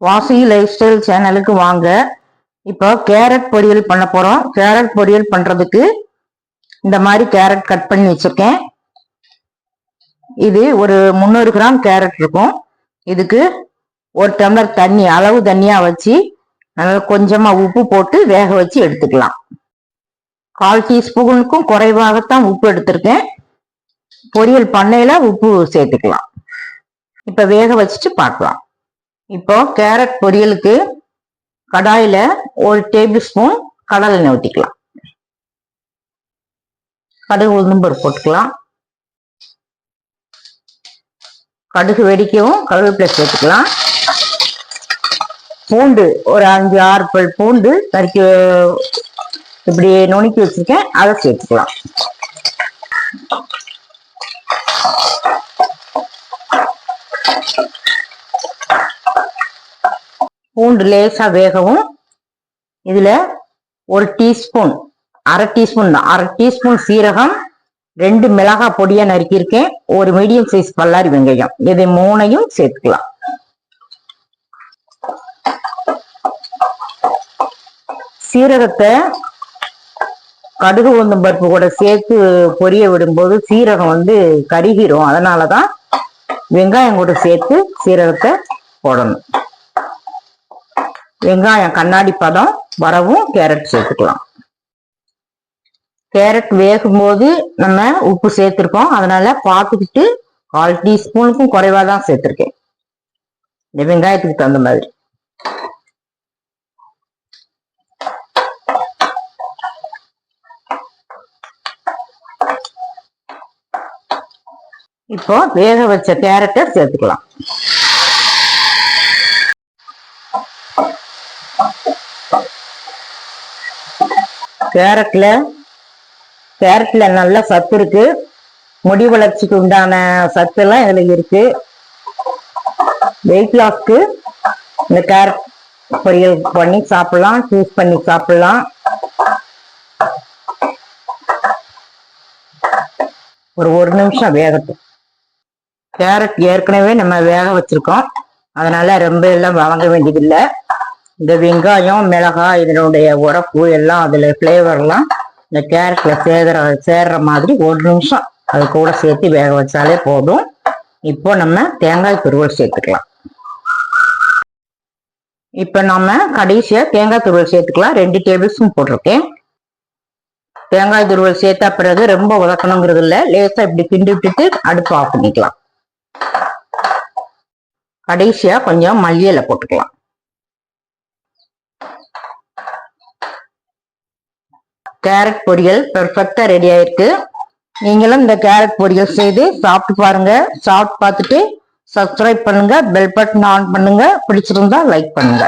வாசி life style சேனலுக்கு வாங்க. இப்போ கேரட் பொரியல் பண்ண போறோம். கேரட் பொரியல் பண்றதுக்கு இந்த மாதிரி கேரட் கட் பண்ணி வச்சிருக்கேன். இது ஒரு 300 கிராம் கேரட் இருக்கும். இதுக்கு ஒரு டம்ளர் தண்ணி, அளவு தண்ணியா வச்சு நல்லா கொஞ்சமா உப்பு போட்டு வேக வச்சு எடுத்துக்கலாம். 1/4 டீஸ்பூனுக்கும் குறைவாகத்தான் உப்பு எடுத்திருக்கேன். பொரியல் பண்ணையில உப்பு சேர்த்துக்கலாம். இப்ப வேக வச்சுட்டு பார்க்கலாம். இப்போ கேரட் பொரியலுக்கு கடாயில 1 டேபிள் ஸ்பூன் கடலை எண்ணெய் ஊற்றிக்கலாம். கடுகு உளுந்தம்பருப்பு போட்டுக்கலாம். கடுகு வெடிக்கவும் கருவேப்பிலை சேர்த்துக்கலாம். பூண்டு ஒரு 5-6 பல் பூண்டு நறுக்கி இப்படி நுணுக்கி வச்சிருக்கேன், அதை சேர்த்துக்கலாம். பூண்டு லேசா வேகவும் இதுல 1 டீஸ்பூன், அரை டீஸ்பூன் சீரகம், 2 மிளகாய் பொடியா நறுக்கியிருக்கேன், ஒரு மீடியம் சைஸ் பல்லாரி வெங்காயம், இதை 3ஐயும் சேர்த்துக்கலாம். சீரகத்தை கடுகு உளுந்தம் பருப்பு கூட சேர்த்து பொரிய விடும்போது சீரகம் கருகிரும். அதனாலதான் வெங்காயம் கூட சேர்த்து சீரகத்தை போடணும். வெங்காயம் கண்ணாடி பதம் வரவும் கேரட் சேர்த்துக்கலாம். கேரட் வேகும் போது நம்ம உப்பு சேர்த்திருக்கோம், அதனால பார்த்துக்கிட்டு 1/4 டீஸ்பூனுக்கும் குறைவா தான் சேர்த்திருக்கேன், இந்த வெங்காயத்துக்கு தகுந்த மாதிரி. இப்போ வேக வச்ச கேரட்டை சேர்த்துக்கலாம். கேரட்ல நல்ல சத்து இருக்கு. முடி வளர்ச்சிக்கு உண்டான சத்து எல்லாம் இதுல இருக்கு. வெயிட் லாஸ்க்கு இந்த கேரட் பொரியல் பண்ணி சாப்பிடலாம், ஜூஸ் பண்ணி சாப்பிடலாம். ஒரு நிமிஷம் வேகட்டும். கேரட் ஏற்கனவே நம்ம வேக வச்சிருக்கோம், அதனால ரொம்ப எல்லாம் வதங்க வேண்டியதில்லை. இந்த வெங்காயம், மிளகாய், இதனுடைய உரப்பு எல்லாம் அதுல ஃபிளேவர்லாம் இந்த கேரட்ல சேர்ற மாதிரி 1 நிமிஷம் அது கூட சேர்த்து வேக வச்சாலே போதும். இப்போ நம்ம தேங்காய் துருவல் சேர்த்துக்கலாம். இப்ப நம்ம கடைசியா தேங்காய் துருவல் சேர்த்துக்கலாம். 2 டேபிள் ஸ்பூன் போட்டிருக்கேன். தேங்காய் துருவல் சேர்த்தா பிறகு ரொம்ப உதக்கணுங்கிறது இல்லை, லேசா இப்படி கிண்டி விட்டுட்டு அடுப்பு ஆஃப் பண்ணிக்கலாம். கடைசியா கொஞ்சம் மல்லி இலை போட்டுக்கலாம். கேரட் பொரியல் பெர்ஃபெக்டா ரெடி ஆயிருக்கு. நீங்களும் இந்த கேரட் பொரியல் செய்து சாப்பிட்டு பாருங்க. சாப்பிட்டு பார்த்துட்டு சப்ஸ்கிரைப் பண்ணுங்க, பெல் பட்டன் ஆன் பண்ணுங்க, பிடிச்சிருந்தா லைக் பண்ணுங்க.